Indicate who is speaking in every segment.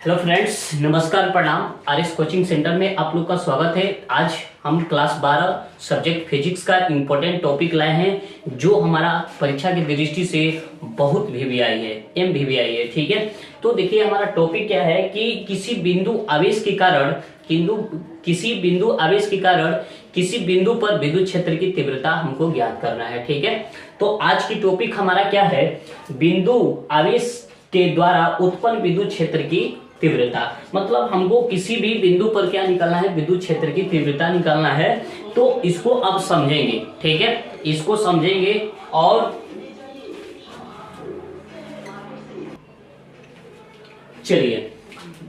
Speaker 1: Hello friends, नमस्कार, प्रणाम। RS coaching centre में आप लोग का स्वागत है। आज हम क्लास 12 सब्जेक्ट फिजिक्स का इम्पोर्टेंट टॉपिक लाए हैं जो हमारा परीक्षा की दृष्टि से बहुत वीवीआई है, MVVI है। ठीक है, तो देखिए हमारा टॉपिक क्या है कि किसी बिंदु आवेश के कारण किसी बिंदु पर विद्युत क्षेत्र की तीव्रता हमको ज्ञात करना है। ठीक है, तो आज की टॉपिक हमारा क्या है, बिंदु आवेश के द्वारा उत्पन्न विद्युत क्षेत्र की तीव्रता। मतलब हमको किसी भी बिंदु पर क्या निकालना है, विद्युत क्षेत्र की तीव्रता निकालना है। तो इसको अब समझेंगे। ठीक है, इसको समझेंगे और चलिए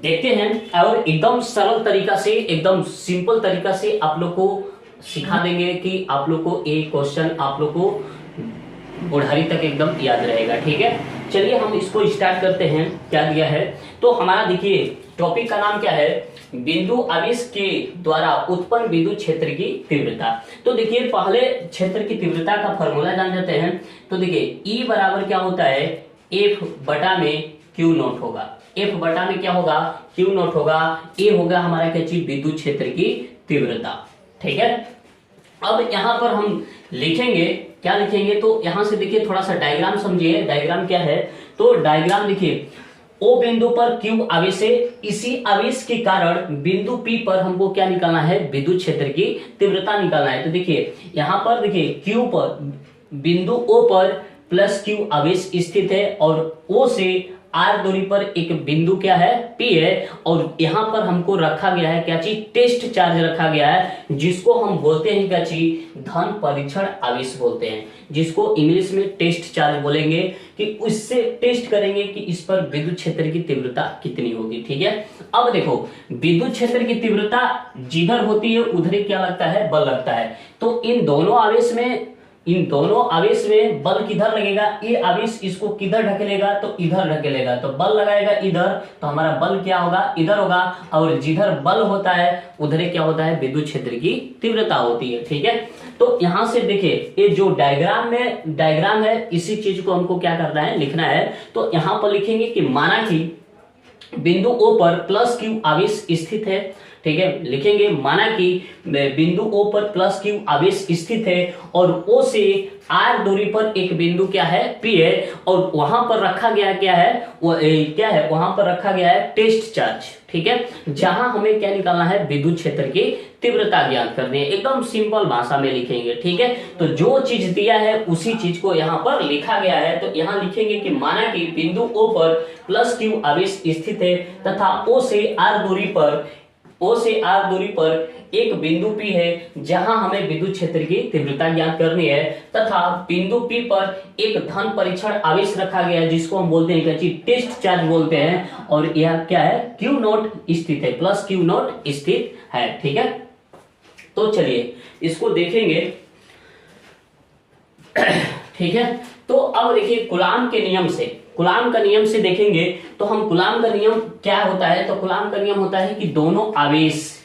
Speaker 1: देखते हैं और एकदम सरल तरीका से, एकदम सिंपल तरीका से आप लोग को सिखा देंगे कि आप लोग को ये क्वेश्चन आप लोग को बुढ़ारी तक एकदम याद रहेगा। ठीक है, चलिए हम इसको स्टार्ट करते हैं। क्या दिया है, तो हमारा देखिए टॉपिक का नाम क्या है, बिंदु आवेश के द्वारा उत्पन्न विद्युत क्षेत्र की तीव्रता। तो देखिए पहले क्षेत्र की तीव्रता का फॉर्मूला जान जाते हैं। तो देखिए E बराबर क्या होता है, F बटा में Q नॉट होगा। F बटा में क्या होगा, Q नॉट होगा। ए होगा हमारा क्या चीज, विद्युत क्षेत्र की तीव्रता। ठीक है, अब यहाँ पर हम लिखेंगे, क्या लिखेंगे, तो यहां से देखिए थोड़ा सा डायग्राम समझिए। डायग्राम क्या है, तो डायग्राम देखिए ओ बिंदु पर Q आवेश है। इसी आवेश के कारण बिंदु P पर हमको क्या निकालना है, विद्युत क्षेत्र की तीव्रता निकालना है। तो देखिए यहाँ पर देखिए Q पर, बिंदु O पर प्लस Q आवेश स्थित है और O से R दूरी पर एक बिंदु क्या है, P है। और यहाँ पर हमको रखा गया है क्या चीज, टेस्ट चार्ज रखा गया है, जिसको हम बोलते हैं क्या चीज, धन परीक्षण आवेश बोलते हैं, जिसको इंग्लिश में टेस्ट चार्ज बोलेंगे। कि उससे टेस्ट करेंगे कि इस पर विद्युत क्षेत्र की तीव्रता कितनी होगी। ठीक है, अब देखो विद्युत क्षेत्र की तीव्रता जिधर होती है उधर क्या लगता है, बल लगता है। तो इन दोनों आवेश में बल किधर लगेगा, ये आवेश इसको किधर ढकेलेगा, तो इधर ढकेलेगा, तो बल लगाएगा इधर, तो हमारा बल क्या होगा, इधर होगा। और जिधर बल होता है उधर क्या होता है, विद्युत क्षेत्र की तीव्रता होती है। ठीक है, तो यहां से देखिए ये जो डायग्राम है, इसी चीज को हमको क्या करना है, लिखना है। तो यहां पर लिखेंगे कि माना कि बिंदु O पर प्लस Q आवेश स्थित है। ठीक है, लिखेंगे माना कि बिंदु O पर प्लस Q आवेश स्थित है और O से R दूरी पर एक बिंदु क्या है, P है। और वहां पर रखा गया क्या है, क्या है, वहां पर रखा गया है टेस्ट चार्ज। ठीक है, जहां हमें क्या निकालना है, विद्युत क्षेत्र की तीव्रता ज्ञात करनी है। एकदम सिंपल भाषा में लिखेंगे। ठीक है, तो जो चीज दिया है उसी चीज को यहाँ पर लिखा गया है। तो यहाँ लिखेंगे कि माना कि बिंदु O पर प्लस Q आवेश स्थित है तथा O से R दूरी पर एक बिंदु P है जहां हमें विद्युत क्षेत्र की तीव्रता ज्ञात करनी है। तथा बिंदु P पर एक धन परीक्षण आवेश रखा गया है, जिसको हम बोलते हैं क्या चीज, टेस्ट चार्ज बोलते हैं। और यह क्या है, Q नॉट स्थित है, प्लस Q नॉट स्थित है। ठीक है, तो चलिए इसको देखेंगे। ठीक है, तो अब देखिए कूलाम का नियम से देखेंगे। तो हम कूलाम का नियम क्या होता है, तो कूलाम का नियम होता है कि दोनों आवेश,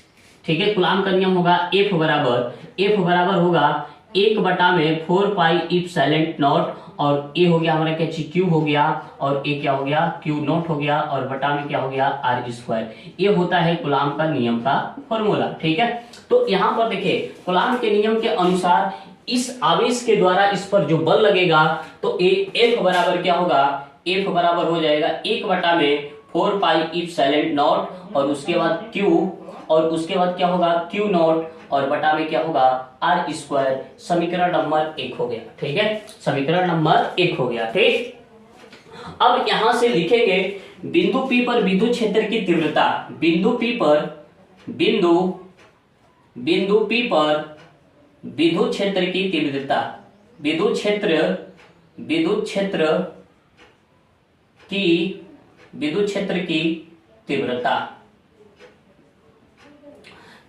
Speaker 1: ठीक है, कूलाम का नियम होगा F बराबर होगा 1 बटा में 4 पाई इप्सिलॉन नॉट। और ए हो गया हमारा क्या चीज, Q हो गया, और ए क्या हो गया, Q नॉट हो गया, और बटा में क्या हो गया, R स्क्वायर। ये होता है कूलाम का नियम का फॉर्मूला। ठीक है, तो यहाँ पर देखिए कूलाम के नियम के अनुसार इस आवेश के द्वारा इस पर जो बल लगेगा, तो F बराबर क्या होगा, F बराबर हो जाएगा 1 बटा में 4 पाई इप्सिलॉन नॉट, और उसके बाद Q, और उसके बाद क्या होगा, Q नॉट, और बटा में क्या होगा, R स्क्वायर। समीकरण नंबर 1 हो गया। ठीक है, समीकरण नंबर 1 हो गया। ठीक, अब यहां से लिखेंगे बिंदु P पर विद्युत क्षेत्र की तीव्रता। बिंदु P पर विद्युत क्षेत्र की तीव्रता, विद्युत क्षेत्र की तीव्रता।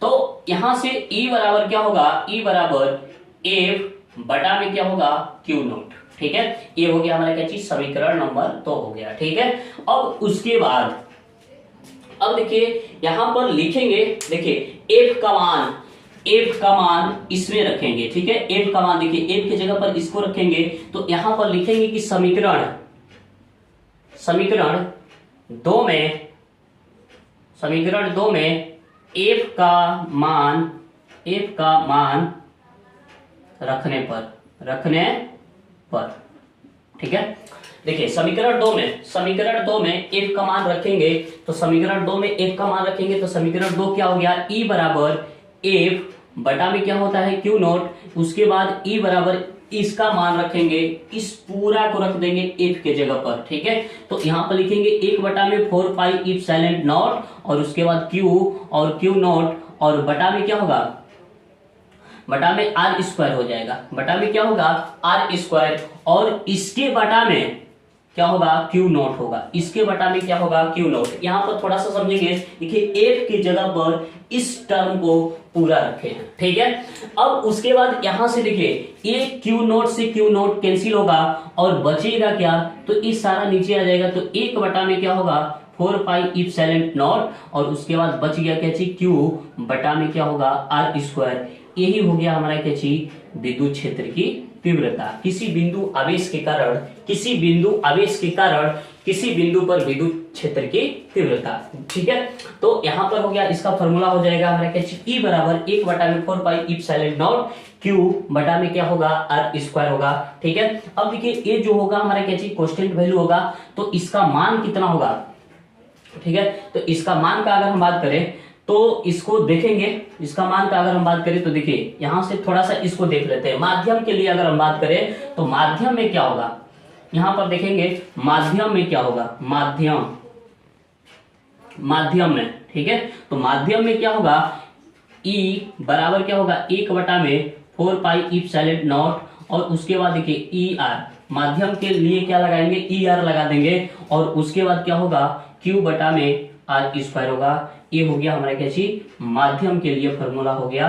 Speaker 1: तो यहां से E बराबर क्या होगा, E बराबर F बटा में क्या होगा, Q नॉट। ठीक है, ये हो गया हमारा क्या चीज, समीकरण नंबर 2 हो गया। ठीक है, अब उसके बाद अब देखिए यहां पर लिखेंगे, देखिए F का मान इसमें रखेंगे। ठीक है, F का मान देखिए F की जगह पर इसको रखेंगे। तो यहां पर लिखेंगे कि समीकरण 2 में समीकरण 2 में f का मान रखने पर ठीक है। देखिए समीकरण 2 में f का मान रखेंगे तो समीकरण 2 क्या हो गया, E बराबर f बटा में क्या होता है Q नोट, उसके बाद E बराबर इसका मान रखेंगे, इस पूरा को रख देंगे f के जगह पर, ठीक है। तो यहां पर लिखेंगे 1 बटा में 4 पाई इप्सिलॉन नॉट और उसके बाद Q और Q नोट और बटा में क्या होगा, बटा में आर स्क्वायर हो जाएगा, बटा में क्या होगा आर स्क्वायर और इसके बटा में क्या होगा क्यू नोट होगा, इसके बटा में क्या होगा क्यू नोट। यहां पर थोड़ा सा समझेंगे, देखिए एफ की जगह पर इस टर्म को पूरा रखे हैं, ठीक है। अब उसके बाद यहां से देखिए एक क्यू नोट से क्यू नोट कैंसिल होगा और बचेगा क्या, तो इस सारा नीचे आ जाएगा, तो 1 बटा में क्या होगा 4 पाई इप्सिलॉन नॉट और उसके बाद बच गया क्या चीज क्यू बटा में क्या होगा आर स्क्वायर। यही हो गया हमारा क्या चीज विद्युत क्षेत्र की तीव्रता, किसी बिंदु आवेश के कारण किसी बिंदु पर विद्युत क्षेत्र की तीव्रता, ठीक है। तो यहां पर हो गया, इसका फॉर्मूला हो जाएगा हमारा क्या चीज E बराबर 1 बटा में 4 पाई इप्सिलॉन नॉट Q बटा में क्या होगा आर स्क्वायर होगा, ठीक है। अब देखिए ये जो होगा हमारा क्या चीज कांस्टेंट वैल्यू होगा, तो इसका मान कितना होगा, ठीक है। तो इसका मान का अगर हम बात करें तो इसको देखेंगे, इसका मान का अगर हम बात करें तो देखिए यहां से थोड़ा सा इसको देख लेते हैं। माध्यम के लिए अगर हम बात करें तो माध्यम में क्या होगा, यहां पर देखेंगे माध्यम में क्या होगा, माध्यम में, ठीक है। तो माध्यम में क्या होगा E बराबर क्या होगा 1 बटा में 4 पाई इप्सिलॉन नॉट और उसके बाद देखिए ई आर, माध्यम के लिए क्या लगाएंगे ई आर लगा देंगे और उसके बाद क्या होगा Q बटा में आर स्क्वायर होगा। ये हो गया हमारा क्या चीज माध्यम के लिए फॉर्मूला हो गया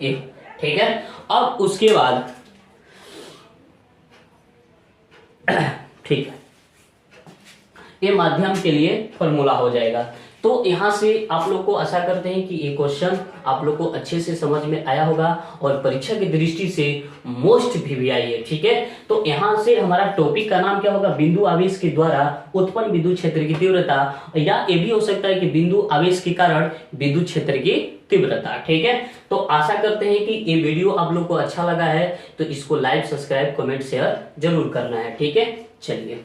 Speaker 1: एक, ठीक है। अब उसके बाद ठीक है, ये माध्यम के लिए फॉर्मूला हो जाएगा। तो यहां से आप लोग को आशा करते हैं कि ये क्वेश्चन आप लोग को अच्छे से समझ में आया होगा और परीक्षा की दृष्टि से मोस्ट भी आई है, ठीक है। तो यहां से हमारा टॉपिक का नाम क्या होगा, बिंदु आवेश के द्वारा उत्पन्न विद्युत क्षेत्र की तीव्रता, या ये भी हो सकता है कि बिंदु आवेश के कारण विद्युत क्षेत्र की तीव्रता, ठीक है। तो आशा करते हैं कि ये वीडियो आप लोग को अच्छा लगा है, तो इसको लाइक सब्सक्राइब कमेंट शेयर जरूर करना है, ठीक है। चलिए।